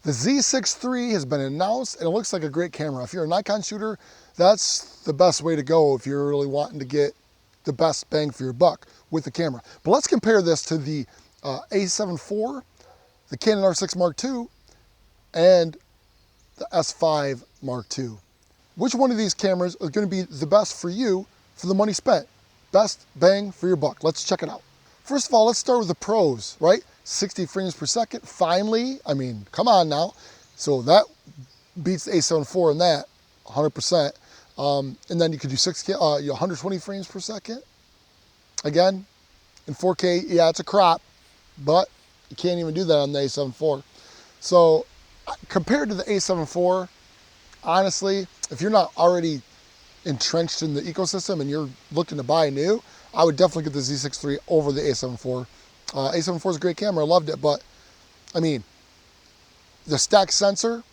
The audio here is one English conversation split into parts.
The Z6iii has been announced and it looks like a great camera. If you're a Nikon shooter, that's the best way to go if you're really wanting to get the best bang for your buck with the camera. But let's compare this to the A7 IV, the Canon R6 Mark II, and the S5 Mark II. Which one of these cameras is going to be the best for you for the money spent? Best bang for your buck. Let's check it out. First of all, let's start with the pros, right? 60 frames per second, finally. I mean, come on now. So that beats the A7 IV in that, 100%. And then you could do 120 frames per second. Again, in 4K, yeah, it's a crop, but you can't even do that on the A7 IV. So compared to the A7 IV, honestly, if you're not already entrenched in the ecosystem and you're looking to buy new, I would definitely get the Z6iii over the A7 IV. A7 IV is a great camera, I loved it, but I mean, the stack sensor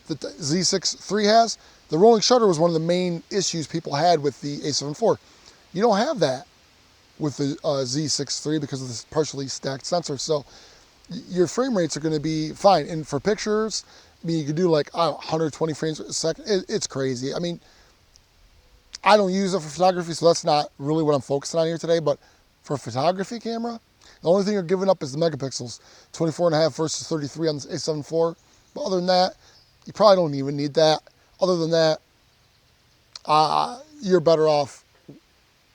that the Z6iii has, the rolling shutter was one of the main issues people had with the A7 IV. You don't have that with the Z6iii because of this partially stacked sensor. So your frame rates are going to be fine. And for pictures, I mean, you could do like 120 frames per second. It's crazy. I mean, I don't use it for photography, so that's not really what I'm focusing on here today. But for a photography camera, the only thing you're giving up is the megapixels, 24.5 versus 33 on the A7 IV. But other than that, you probably don't even need that. Other than that, you're better off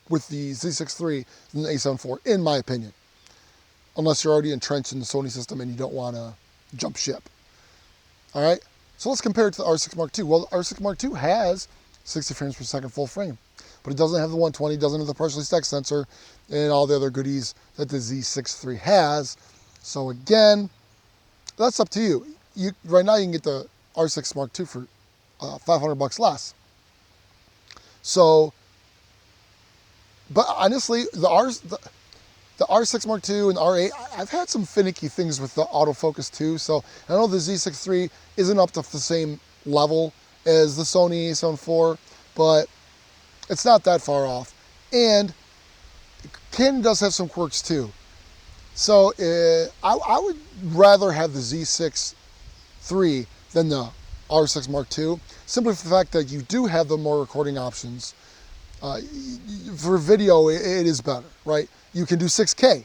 with the Z6iii than the A7 IV, in my opinion. Unless you're already entrenched in the Sony system and you don't want to jump ship. All right, so let's compare it to the R6 Mark II. Well, the R6 Mark II has 60 frames per second full frame, but it doesn't have the 120, doesn't have the partially stacked sensor, and all the other goodies that the Z6iii has. So again, that's up to you. Right now you can get the R6 Mark II for $500 less. So, but honestly, the R6 Mark II and the R8, I've had some finicky things with the autofocus too. So I know the Z6iii isn't up to the same level as the Sony A7 IV, but it's not that far off. And Canon does have some quirks too. So I would rather have the Z6iii than the R6 Mark II, simply for the fact that you do have the more recording options. For video, it is better, right? You can do 6K.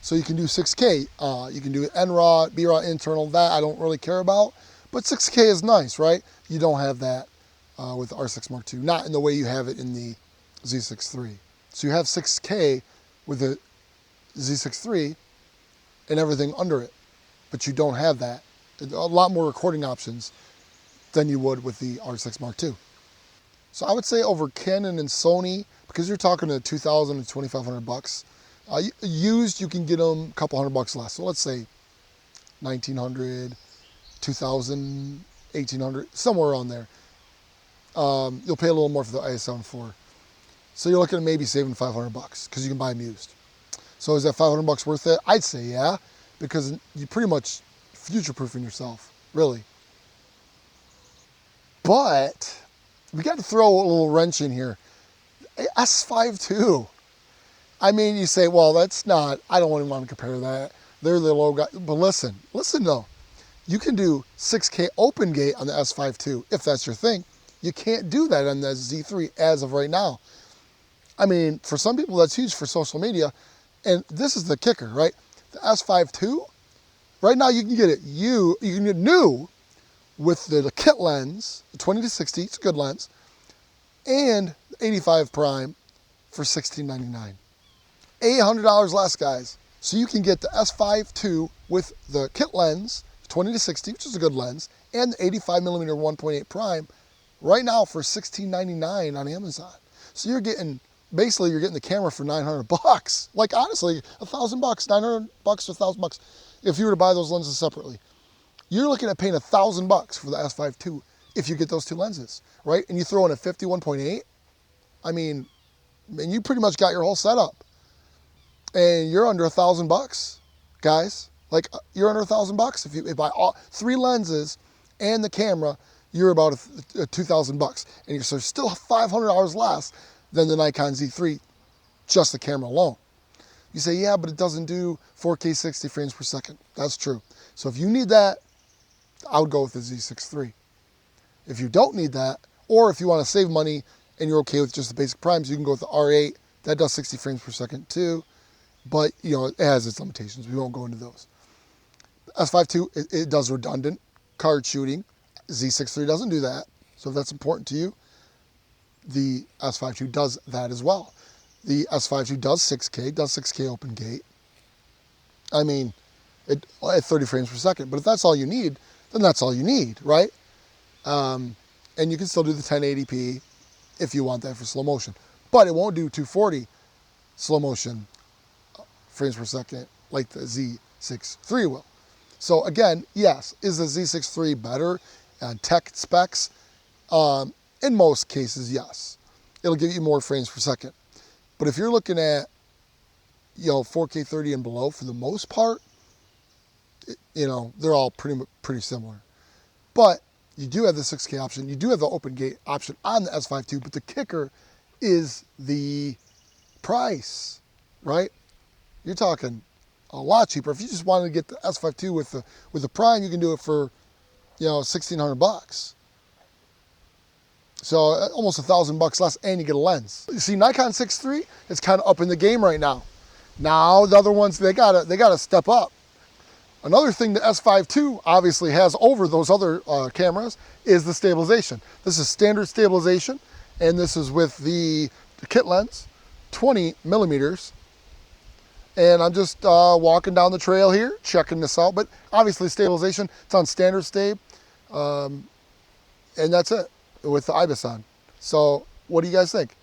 So you can do 6K. You can do NRAW, BRAW internal, that I don't really care about. But 6K is nice, right? You don't have that with the R6 Mark II, not in the way you have it in the Z6iii. So you have 6K with the Z6iii and everything under it, but you don't have that. A lot more recording options than you would with the R6 Mark II. So I would say over Canon and Sony, because you're talking to $2,000 to $2,500. Used, you can get them a couple $100 less. So let's say $1,900, $2,000, $1,800, somewhere around there. You'll pay a little more for the A7 IV. So you're looking at maybe saving $500 because you can buy them used. So is that $500 worth it? I'd say yeah, because you're pretty much future-proofing yourself, really. But we got to throw a little wrench in here. S5 too. I mean, you say, well, that's not, I don't even want to compare that. They're the low guy. But listen though. You can do 6K open gate on the S5 II, if that's your thing. You can't do that on the Z3 as of right now. I mean, for some people, that's huge for social media. And this is the kicker, right? The S5 II, right now you can get it, you can get new with the kit lens, the 20-60, it's a good lens, and the 85 prime for $1,699. $800 less, guys. So you can get the S5 II with the kit lens, 20-60, which is a good lens, and the 85mm 1.8 prime right now for $1,699 on Amazon. So you're getting, basically you're getting the camera for $900. Like honestly, $1,000, $900 to $1,000 if you were to buy those lenses separately. You're looking at paying $1,000 for the S5 II if you get those two lenses, right? And you throw in a 51.8, I mean, and you pretty much got your whole setup. And you're under $1,000, guys. Like you're under $1,000 if you buy all three lenses and the camera. You're about $2,000, and you're still $500 less than the Nikon Z3, just the camera alone. You say, yeah, but it doesn't do 4K 60 frames per second. That's true. So if you need that, I would go with the Z6iii. If you don't need that, or if you want to save money and you're okay with just the basic primes, you can go with the R8. That does 60 frames per second too, but you know, it has its limitations. We won't go into those. S5ii, it does redundant card shooting. Z6iii doesn't do that. So if that's important to you, the S5ii does that as well. The S5ii does 6K, does 6K open gate. I mean, at 30 frames per second. But if that's all you need, then that's all you need, right? And you can still do the 1080p if you want that for slow motion. But it won't do 240 slow motion frames per second like the Z6iii will. So again, yes, is the Z6iii better on tech specs? In most cases, yes. It'll give you more frames per second. But if you're looking at, you know, 4K 30 and below, for the most part, you know, they're all pretty similar. But you do have the 6K option. You do have the open gate option on the S5ii, but the kicker is the price, right? You're talking a lot cheaper. If you just wanted to get the S5ii with the prime, you can do it for, you know, $1,600. So almost $1,000 less, and you get a lens. You see, Nikon 6iii is kind of up in the game right now. Now the other ones, they gotta step up. Another thing the S5ii obviously has over those other cameras is the stabilization. This is standard stabilization, and this is with the kit lens, 20 millimeters. And I'm just walking down the trail here, checking this out. But obviously stabilization, it's on standard stab, and that's it with the IBIS on. So what do you guys think?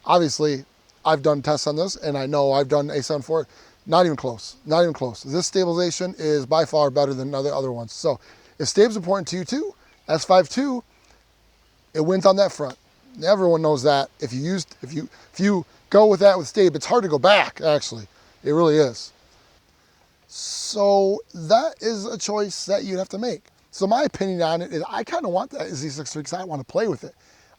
Obviously, I've done tests on this, and I know I've done A7 IV. Not even close, not even close. This stabilization is by far better than other ones. So if stab's important to you too, S5ii, it wins on that front. Everyone knows that. If you go with that with stab, it's hard to go back, actually. It really is. So that is a choice that you'd have to make. So my opinion on it is I kind of want that Z6iii because I want to play with it.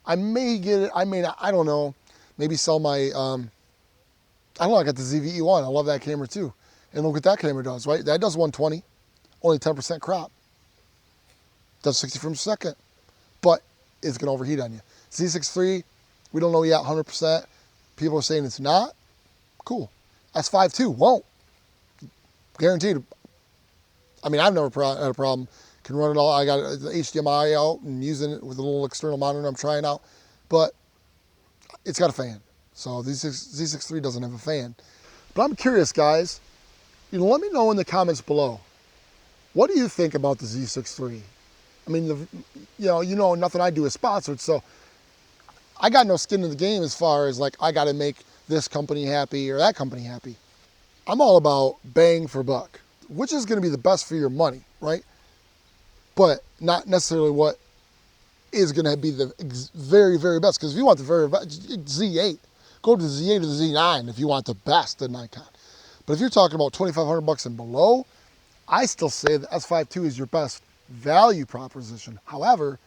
I may get it, I may not, I don't know. Maybe sell my, I don't know, I got the Z6iii. I love that camera too. And look what that camera does, right? That does 120, only 10% crop. Does 60 frames per second, but it's gonna overheat on you. Z6iii, we don't know yet 100%. People are saying it's not. Cool. S5ii won't. Guaranteed. I mean, I've never had a problem. Can run it all. I got the HDMI out and using it with a little external monitor I'm trying out. But it's got a fan. So the Z6iii doesn't have a fan. But I'm curious, guys. You know, let me know in the comments below. What do you think about the Z6iii? I mean, you know, nothing I do is sponsored, so I got no skin in the game as far as like I got to make this company happy or that company happy. I'm all about bang for buck, which is going to be the best for your money, right? But not necessarily what is going to be the very, very best. Because if you want the very best, Z8, go to the Z8 or the Z9 if you want the best of Nikon. But if you're talking about $2,500 and below, I still say the S5ii is your best value proposition. However,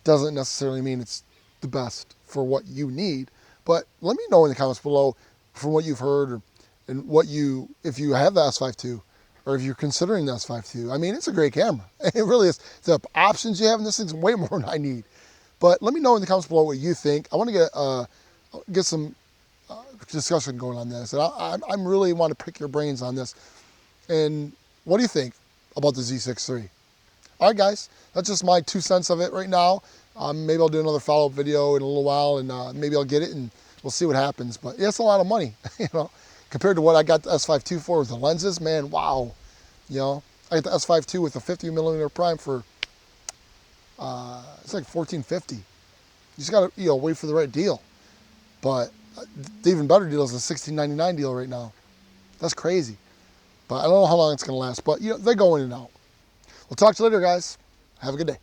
doesn't necessarily mean it's the best for what you need. But let me know in the comments below from what you've heard and what if you have the S5ii or if you're considering the S5ii. I mean, it's a great camera. It really is. The options you have in this thing's way more than I need. But let me know in the comments below what you think. I want to get some discussion going on this. And I really want to pick your brains on this. And what do you think about the Z6iii? All right, guys, that's just my 2 cents of it right now. Maybe I'll do another follow-up video in a little while, and maybe I'll get it, and we'll see what happens. But yeah, it's a lot of money, you know, compared to what I got the S5ii for with the lenses. Man, wow, you know, I got the S5ii with a 50mm prime for it's like $1,450. You just gotta, you know, wait for the right deal. But the even better deal is the $1,699 deal right now. That's crazy. But I don't know how long it's gonna last. But you know, they go in and out. We'll talk to you later, guys. Have a good day.